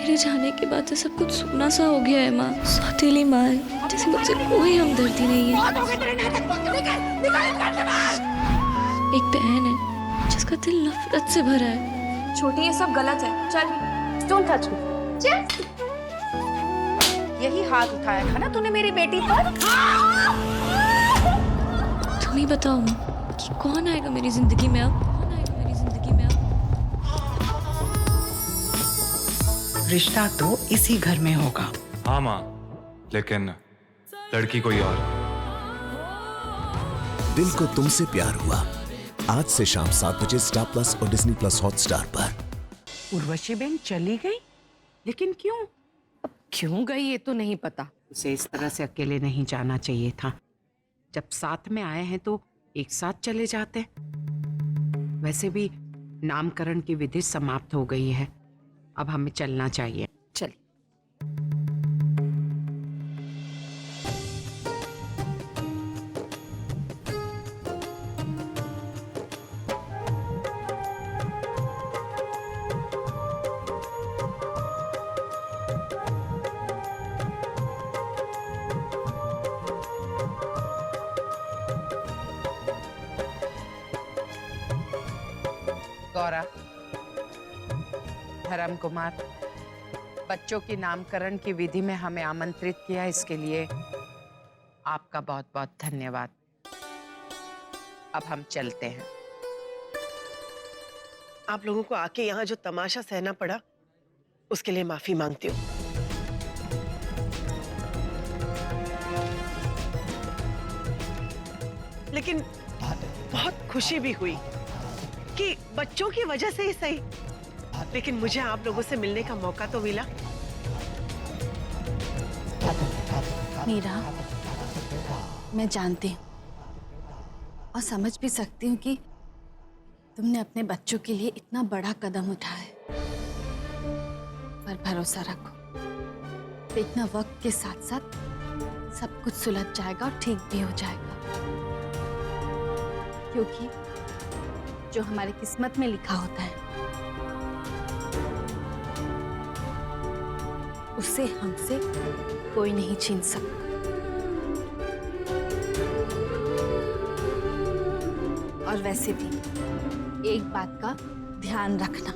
मेरे जाने के बाद से सब कुछ सूना सा हो गया है माँ। सौतेली माँ है, जैसे मुझसे कोई हमदर्दी नहीं है। एक बहन है जिसका दिल नफरत से भरा है। छोटी, ये सब गलत है। चल, डोंट टच मी। चल। यही हाथ उठाया था ना तूने मेरी बेटी पर? तुम ही बताओ माँ कि कौन आएगा मेरी जिंदगी में अब? कौन आएगा मेरी जिंदगी में अब? रिश्ता तो इसी घर में होगा। हाँ माँ, लेकिन लड़की कोई और। दिल को तुमसे प्यार हुआ आज से शाम 7 बजे स्टार प्लस और डिज्नी प्लस हॉटस्टार पर। उर्वशी बहन चली गई, लेकिन क्यों? अब क्यों गई ये तो नहीं पता। उसे इस तरह से अकेले नहीं जाना चाहिए था। जब साथ में आए हैं तो एक साथ चले जाते। वैसे भी नामकरण की विधि समाप्त हो गई है, अब हमें चलना चाहिए। चल। गौरा, धर्म कुमार, बच्चों की नामकरण की विधि में हमें आमंत्रित किया, इसके लिए आपका बहुत बहुत धन्यवाद। अब हम चलते हैं। आप लोगों को आके यहाँ जो तमाशा सहना पड़ा उसके लिए माफी मांगती हूँ। लेकिन बहुत खुशी भी हुई कि बच्चों की वजह से ही सही, लेकिन मुझे आप लोगों से मिलने का मौका तो मिला। मीरा, मैं जानती हूँ और समझ भी सकती हूँ कि तुमने अपने बच्चों के लिए इतना बड़ा कदम उठाया है, पर भरोसा रखो, इतना वक्त के साथ साथ सब कुछ सुलझ जाएगा और ठीक भी हो जाएगा, क्योंकि जो हमारी किस्मत में लिखा होता है उसे हमसे कोई नहीं छीन सकता। और वैसे भी एक बात का ध्यान रखना,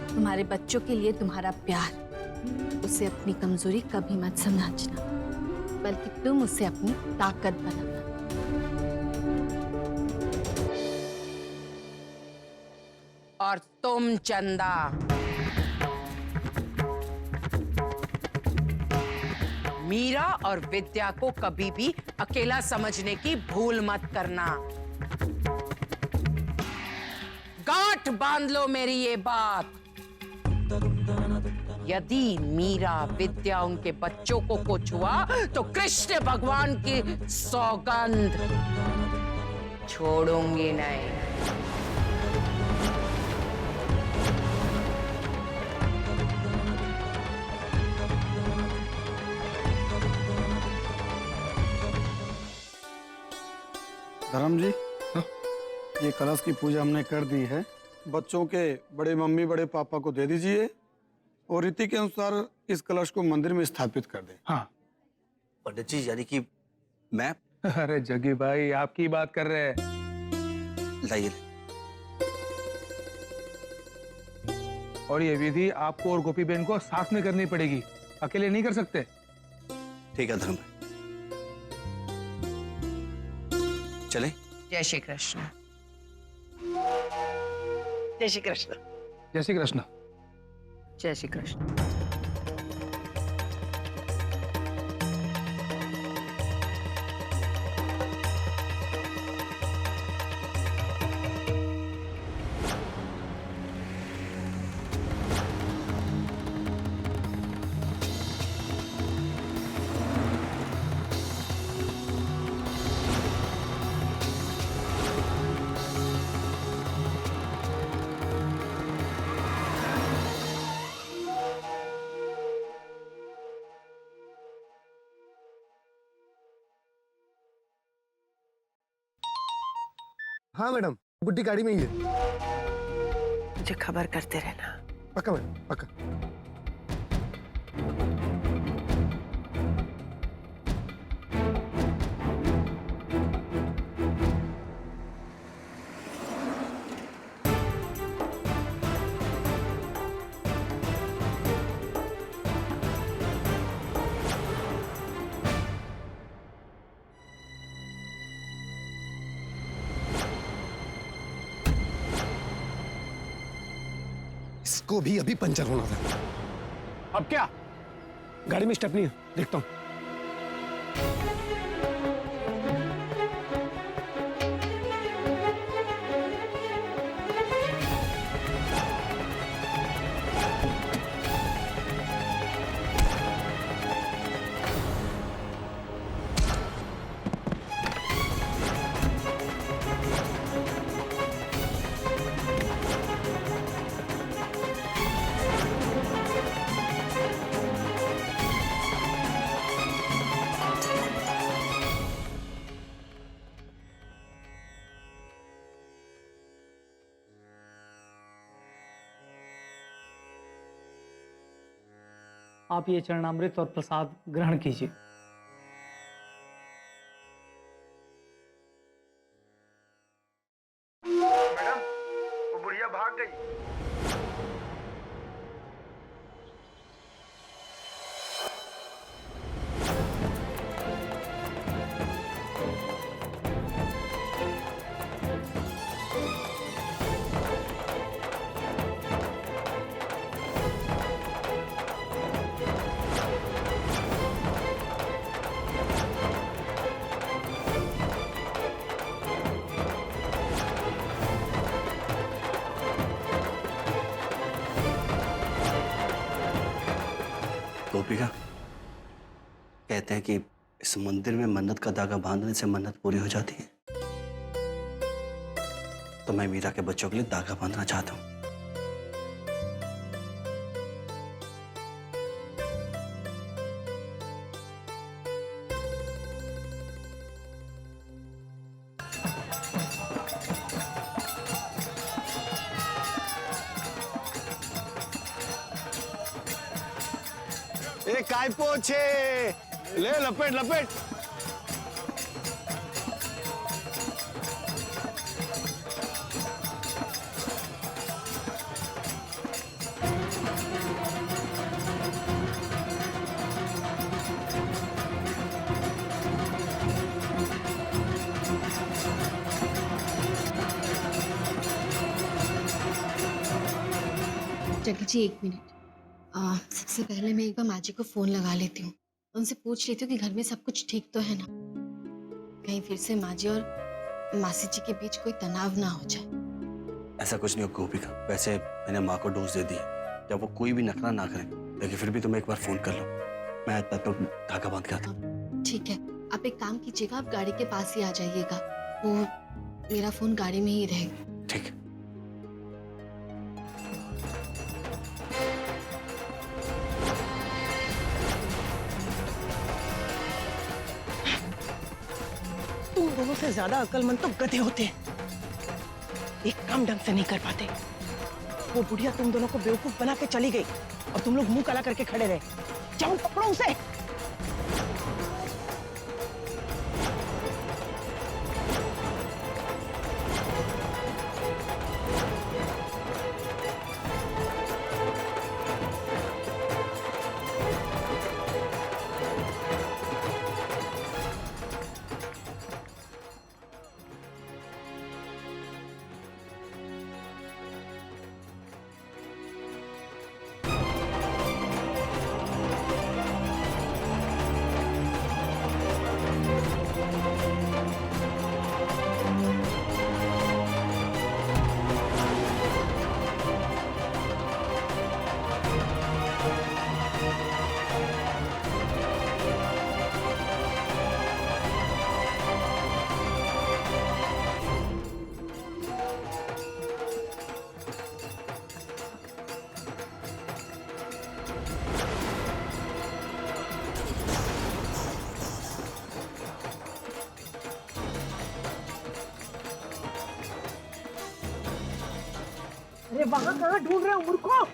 तुम्हारे बच्चों के लिए तुम्हारा प्यार उसे अपनी कमजोरी कभी मत समझना, बल्कि तुम उसे अपनी ताकत बनाना। और तुम चंदा, मीरा और विद्या को कभी भी अकेला समझने की भूल मत करना। गांठ बांध लो मेरी ये बात। यदि मीरा, विद्या उनके बच्चों को कुछ हुआ तो कृष्ण भगवान की सौगंध छोड़ूंगी नहीं। धर्म जी, ये कलश की पूजा हमने कर दी है। बच्चों के बड़े मम्मी बड़े पापा को दे दीजिए और रीति के अनुसार इस कलश को मंदिर में स्थापित कर दें। हाँ पंडित जी, यानी कि मैं? अरे जगी भाई, आपकी बात कर रहे हैं। लाइए। और ये विधि आपको और गोपी बहन को साथ में करनी पड़ेगी, अकेले नहीं कर सकते। ठीक है धर्म भाई, चले। जय श्री कृष्ण। जय श्री कृष्ण। जय श्री कृष्ण। जय श्री कृष्ण। हाँ मैडम, गुड्डी गाड़ी में ही है। मुझे खबर करते रहना। पक्का मैडम, पक्का। इसको भी अभी पंचर होना था। अब क्या? गाड़ी में स्टेपनी है, देखता हूँ। आप ये चरणामृत और प्रसाद ग्रहण कीजिए। मैडम, वो बुढ़िया भाग गई। गोपिका, कहते हैं कि इस मंदिर में मन्नत का धागा बांधने से मन्नत पूरी हो जाती है। तो मैं मीरा के बच्चों के लिए धागा बांधना चाहता हूँ। काय पोछे ले, लपेट लपेट। जग्गी जी, 1 मिनट। सबसे पहले मैं एक बार माँ जी को फोन लगा लेती हूँ, उनसे पूछ लेती हूँ कि घर में सब कुछ ठीक तो है ना, कहीं फिर से माँ जी और मासी जी के बीच कोई तनाव ना हो जाए। ऐसा कुछ नहीं हो गोपिका, वैसे मैंने माँ को डोज दे दी है। जब वो कोई भी नखरा ना करे, लेकिन फिर भी तुम एक बार फोन कर लो, मैं तब तक धागा बांध के आता हूँ। ठीक है, आप एक काम कीजिएगा, आप गाड़ी के पास ही आ जाइएगा, वो मेरा फोन गाड़ी में ही रहेगा। ठीक है। तुम दोनों से ज्यादा अक्लमंद तो गधे होते हैं, एक काम ढंग से नहीं कर पाते। वो बुढ़िया तुम दोनों को बेवकूफ बना के चली गई और तुम लोग मुंह काला करके खड़े रहे। जाओ पकड़ो उसे। अरे वहां कहाँ ढूंढ रहे हो मूर्खों?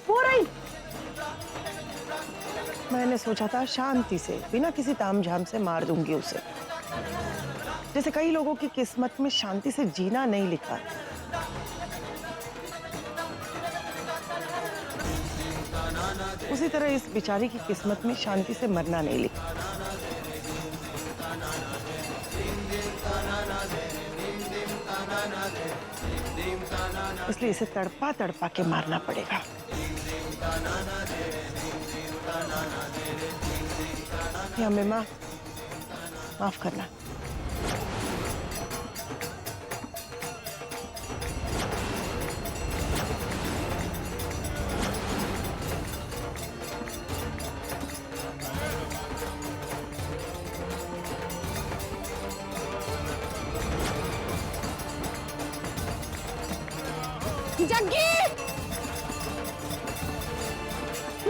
वो रही। मैंने सोचा था शांति से बिना किसी तामझाम से मार दूंगी उसे, जैसे कई लोगों की किस्मत में शांति से जीना नहीं लिखा। उसी तरह इस बेचारी की किस्मत में शांति से मरना नहीं लिखा। इसलिए इसे तड़पा तड़पा के मारना पड़ेगा। या हमें माफ करना। जग्गी!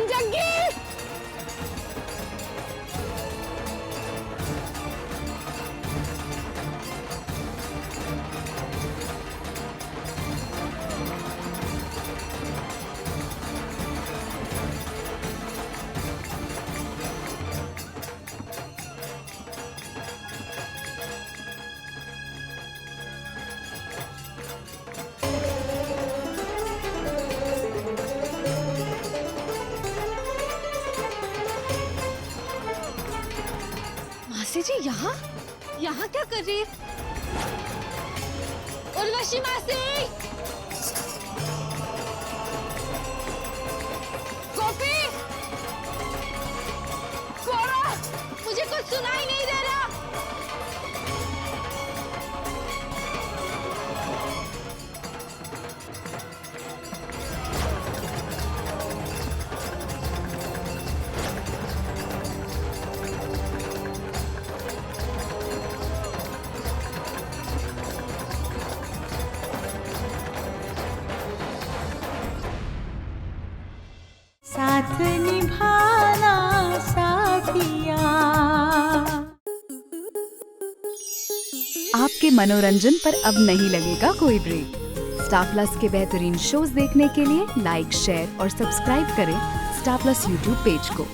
जग्गी! मासी जी यहाँ क्या कर रही है? उर्वशी मासी! गोपी! गौरा! मुझे कुछ सुनाई नहीं दे रहा। साथ निभाना साथिया। आपके मनोरंजन पर अब नहीं लगेगा कोई ब्रेक। स्टार प्लस के बेहतरीन शोज देखने के लिए लाइक, शेयर और सब्सक्राइब करें स्टार प्लस यूट्यूब पेज को।